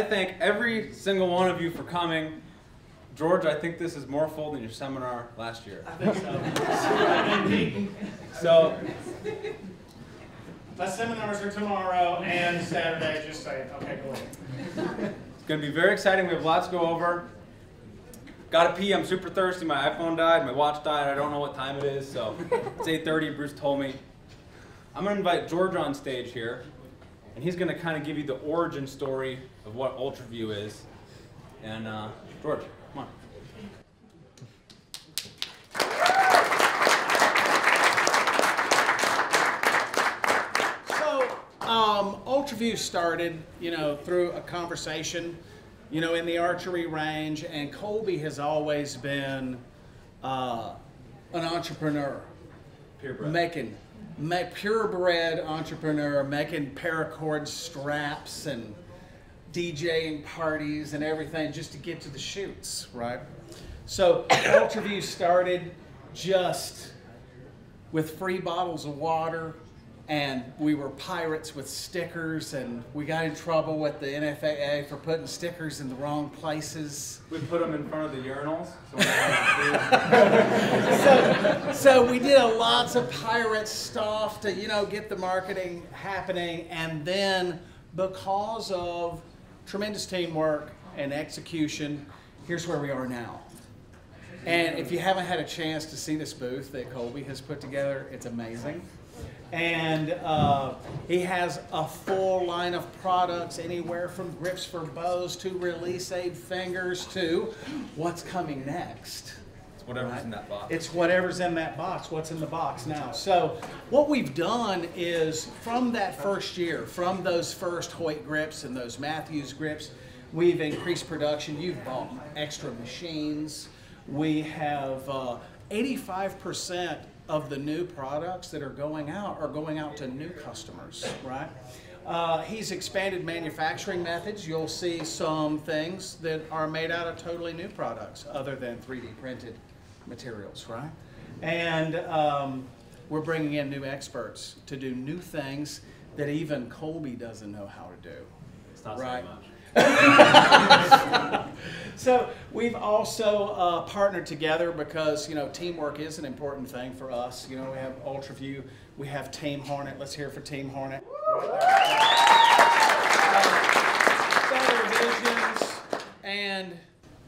thank every single one of you for coming. George, I think this is more full than your seminar last year. I think so. So, my seminars are tomorrow and Saturday, just saying. Okay, go ahead. it's going to be very exciting. We have lots to go over. Got to pee. I'm super thirsty. My iPhone died. My watch died. I don't know what time it is. So it's 8:30. Bruce told me. I'm going to invite George on stage here. And he's going to kind of give you the origin story of what Ultraview is. And George, come on. Ultraview started, through a conversation, in the archery range, and Kolby has always been an entrepreneur, Purebred. purebred entrepreneur, making paracord straps and DJing parties and everything just to get to the shoots, right? So Ultraview started just with free bottles of water, and we were pirates with stickers, and we got in trouble with the NFAA for putting stickers in the wrong places. We put them in front of the urinals. So we did lots of pirate stuff to, get the marketing happening, and then because of tremendous teamwork and execution, here's where we are now. And if you haven't had a chance to see this booth that Kolby has put together, it's amazing. And he has a full line of products, anywhere from grips for bows to release aid fingers to what's coming next. It's whatever's in that box. It's whatever's in that box, what's in the box now. So what we've done is from that first year, from those first Hoyt grips and those Matthews grips, we've increased production. You've bought extra machines. We have 85% of the new products that are going out to new customers, right? He's expanded manufacturing methods. You'll see some things that are made out of totally new products other than 3D printed materials, right? And we're bringing in new experts to do new things that even Kolby doesn't know how to do. It's not right? so much. So we've also partnered together because teamwork is an important thing for us. We have Ultraview, we have Team Hornet. Let's hear it for Team Hornet. Better visions and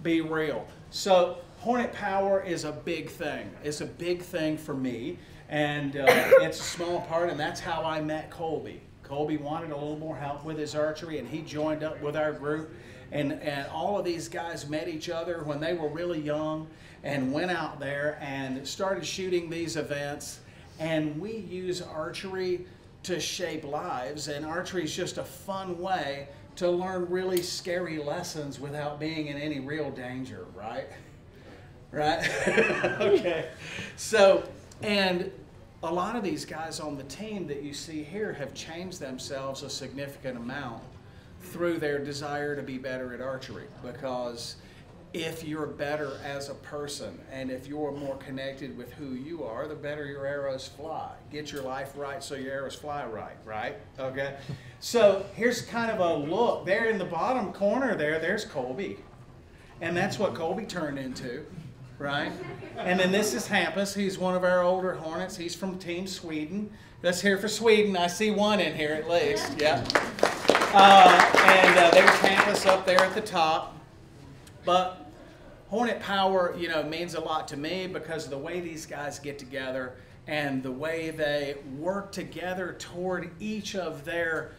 be real. So Hornet Power is a big thing. It's a big thing for me, and it's a small part, and that's how I met Kolby. Kolby wanted a little more help with his archery, and he joined up with our group. And all of these guys met each other when they were really young and went out there and started shooting these events. And we use archery to shape lives, and archery is just a fun way to learn really scary lessons without being in any real danger, right? Right? Okay. So, and a lot of these guys on the team that you see here have changed themselves a significant amount through their desire to be better at archery, because if you're better as a person and if you're more connected with who you are, the better your arrows fly. Get your life right so your arrows fly right? Okay? So here's kind of a look. There in the bottom corner there's Kolby. And that's what Kolby turned into, right? And then this is Hampus. He's one of our older Hornets. He's from Team Sweden. Let's hear for Sweden. I see one in here at least. Yeah. And there's Hampus up there at the top. But Hornet Power, means a lot to me because of the way these guys get together and the way they work together toward each of their,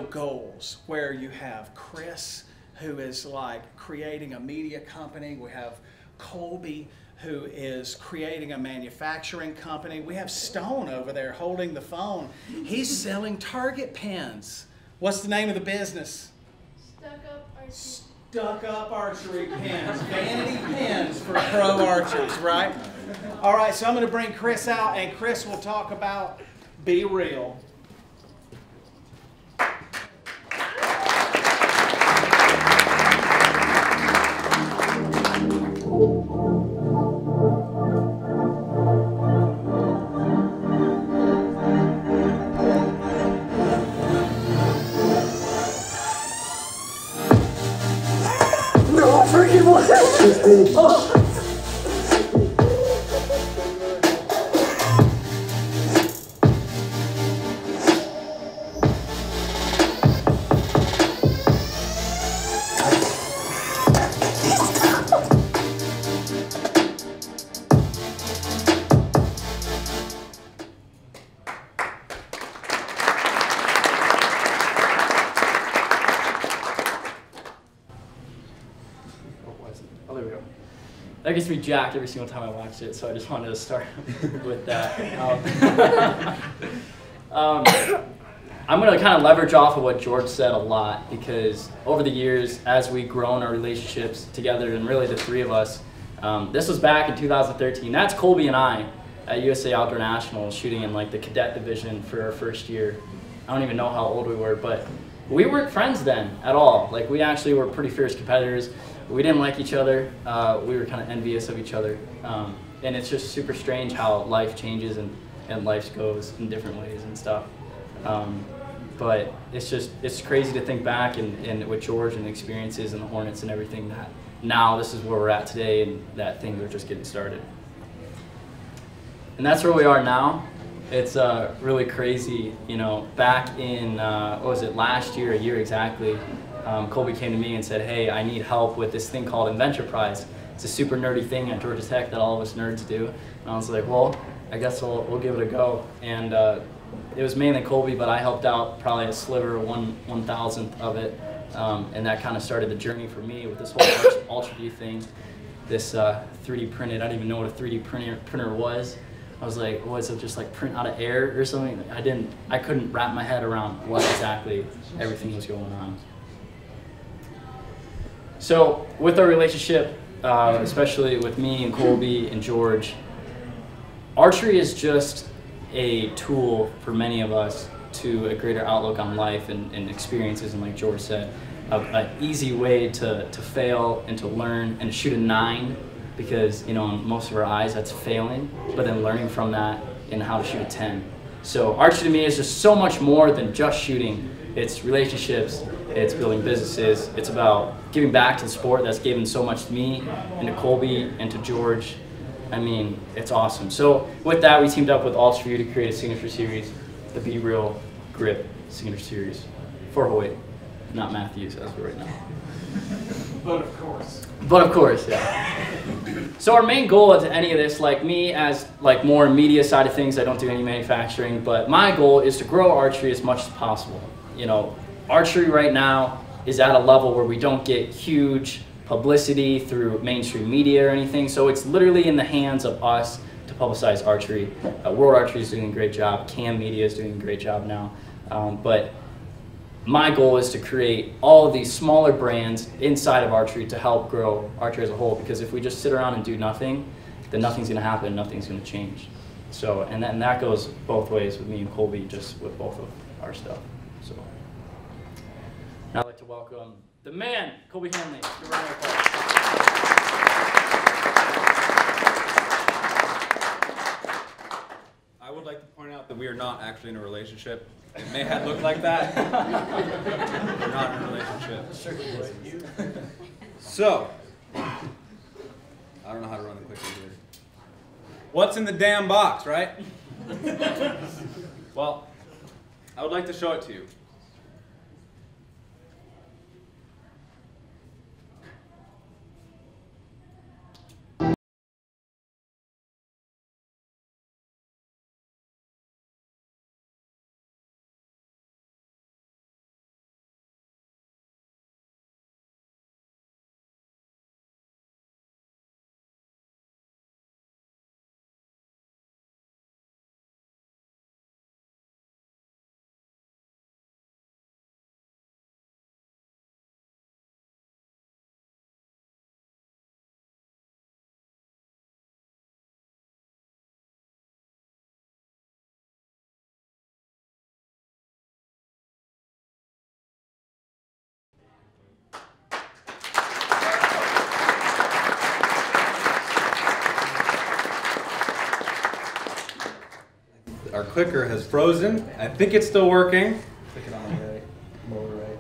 goals. Where you have Chris, who is like creating a media company. We have Kolby, who is creating a manufacturing company. We have Stone over there holding the phone. He's selling target pins. What's the name of the business? Stuck up archery pins. Vanity pins for pro archers, right? All right, so I'm going to bring Chris out, and Chris will talk about Be Real. Oh, there we go. That gets me jacked every single time I watch it, so I just wanted to start with that. I'm going to kind of leverage off of what George said a lot, because over the years, as we've grown our relationships together, and really the three of us, this was back in 2013. That's Kolby and I at USA Outdoor Nationals shooting in like the cadet division for our first year. I don't even know how old we were, but we weren't friends then at all. Like, we actually were pretty fierce competitors. We didn't like each other. We were kind of envious of each other. And it's just super strange how life changes and life goes in different ways and stuff. But it's crazy to think back and with George and the experiences and the Hornets and everything, that now this is where we're at today, and that things are just getting started. And that's where we are now. It's really crazy, you know. Back in, what was it, last year, a year exactly, Kolby came to me and said, hey, I need help with this thing called Inventureprise. It's a super nerdy thing at Georgia Tech that all of us nerds do. And I was like, well, I guess we'll give it a go. And it was mainly Kolby, but I helped out probably a sliver, 1/1000th of it. And that kind of started the journey for me with this whole Ultraview thing. This 3D printed, I didn't even know what a 3D printer was. I was like, what, is it just like print out of air or something? I couldn't wrap my head around what exactly everything was going on. So with our relationship, especially with me and Kolby and George, archery is just a tool for many of us to a greater outlook on life and experiences, and like George said, an easy way to fail and to learn and to shoot a 9, because, you know, in most of our eyes that's failing, but then learning from that and how to shoot a 10. So archery to me is just so much more than just shooting. It's relationships, it's building businesses, it's about giving back to the sport that's given so much to me and to Kolby and to George. I mean, it's awesome. So with that, we teamed up with Ultraview to create a signature series, the Be Real Grip Signature Series for Hoyt, not Matthews as of right now. But of course. But of course, yeah. So our main goal to any of this, like me as like more media side of things, I don't do any manufacturing, but my goal is to grow archery as much as possible. You know, archery right now is at a level where we don't get huge publicity through mainstream media or anything, so it's literally in the hands of us to publicize archery. World Archery is doing a great job, Cam Media is doing a great job now, but my goal is to create all of these smaller brands inside of archery to help grow archery as a whole, because if we just sit around and do nothing, then nothing's going to happen, nothing's going to change. So, and that goes both ways with me and Kolby, just with both of our stuff. So now I'd like to welcome the man, Kolby Hanley. Give a round of applause. I would like to point out that we are not actually in a relationship. It may have looked like that. We're not in a relationship. So, I don't know how to run the clicker here. What's in the damn box, right? Well, I would like to show it to you. Our clicker has frozen. I think it's still working. Click it on the right, lower right.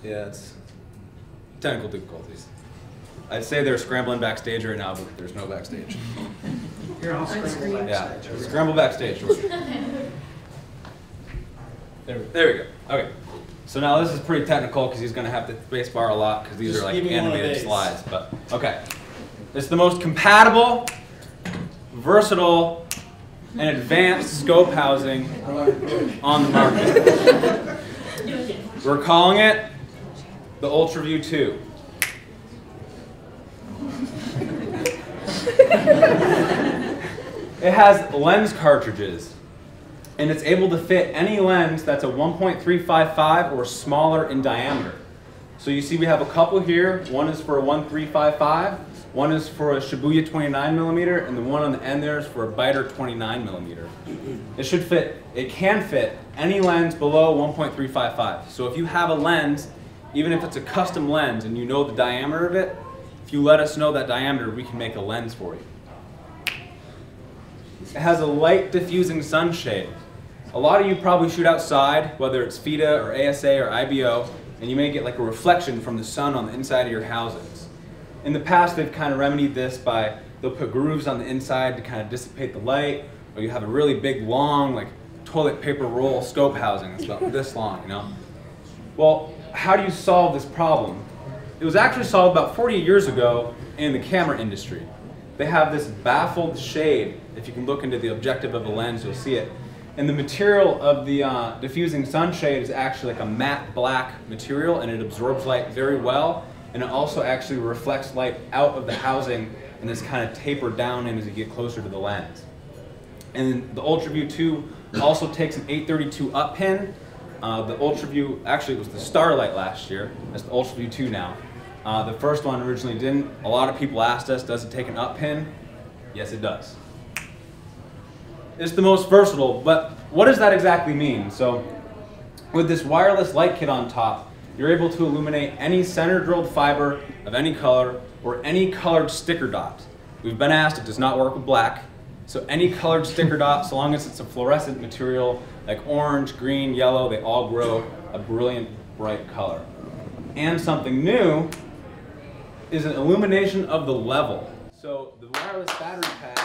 Yeah, it's technical difficulties. I'd say they're scrambling backstage right now, but there's no backstage. Here, I'll scramble backstage. Yeah, scramble backstage. There we go. Okay. So now this is pretty technical because he's going to have to space bar a lot because these Just are like give me one of animated these. slides. But okay, it's the most compatible, versatile, and advanced scope housing on the market. We're calling it the Ultraview 2. It has lens cartridges, and it's able to fit any lens that's a 1.355 or smaller in diameter. So you see we have a couple here. One is for a 1.355, one is for a Shibuya 29mm, and the one on the end there is for a Biter 29mm. It can fit any lens below 1.355. So if you have a lens, even if it's a custom lens and you know the diameter of it, if you let us know that diameter, we can make a lens for you. It has a light diffusing sunshade. A lot of you probably shoot outside, whether it's FITA or ASA or IBO, and you may get like a reflection from the sun on the inside of your housings. In the past, they've kind of remedied this by, they'll put grooves on the inside to kind of dissipate the light, or you have a really big, long, like toilet paper roll scope housing. It's about this long, you know? Well, how do you solve this problem? It was actually solved about 40 years ago in the camera industry. They have this baffled shade. If you can look into the objective of the lens, you'll see it. And the material of the diffusing sunshade is actually like a matte black material, and it absorbs light very well, and it also actually reflects light out of the housing and is kind of tapered down in as you get closer to the lens. And the Ultraview 2 also takes an 832 up pin. The Ultraview, actually it was the Starlight last year, that's the Ultraview 2 now. The first one originally didn't. A lot of people asked us, does it take an up pin? Yes, it does. It's the most versatile, but what does that exactly mean? So with this wireless light kit on top, you're able to illuminate any center drilled fiber of any color or any colored sticker dot. We've been asked, it does not work with black. So any colored sticker dot, so long as it's a fluorescent material like orange, green, yellow, they all grow a brilliant, bright color. And something new is an illumination of the level. So the wireless battery pack.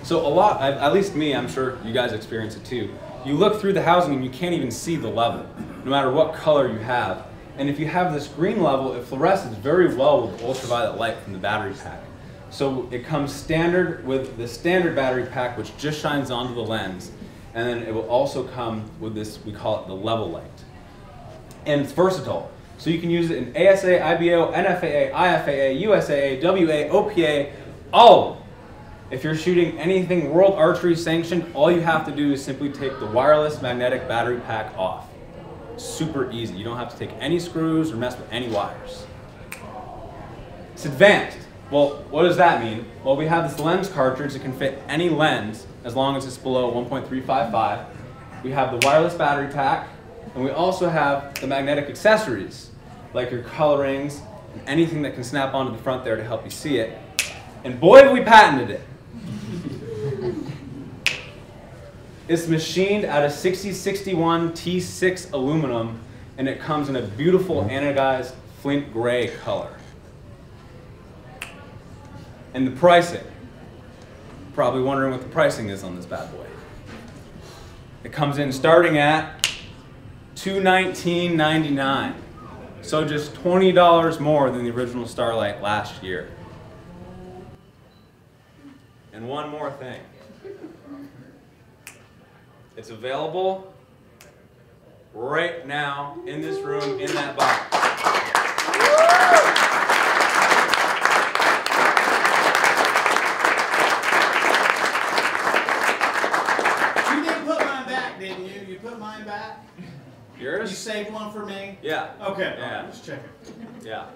So a lot, at least me, I'm sure you guys experience it too. You look through the housing and you can't even see the level, no matter what color you have. And if you have this green level, it fluoresces very well with the ultraviolet light from the battery pack. So it comes standard with the standard battery pack, which just shines onto the lens. And then it will also come with this, we call it the level light. And it's versatile. So you can use it in ASA, IBO, NFAA, IFAA, USAA, WA, OPA, all of them. If you're shooting anything World Archery sanctioned, all you have to do is simply take the wireless magnetic battery pack off. Super easy. You don't have to take any screws or mess with any wires. It's advanced. Well, what does that mean? Well, we have this lens cartridge that can fit any lens as long as it's below 1.355. We have the wireless battery pack, and we also have the magnetic accessories, like your colorings and anything that can snap onto the front there to help you see it. And boy, have we patented it. It's machined out of 6061 T6 aluminum, and it comes in a beautiful anodized flint gray color. And the pricing. Probably wondering what the pricing is on this bad boy. It comes in starting at $219.99. So just $20 more than the original Starlight last year. And one more thing. It's available right now in this room, in that box. You didn't put mine back, didn't you? You put mine back? Yours? You saved one for me? Yeah. Okay, Yeah. Just checking. Yeah.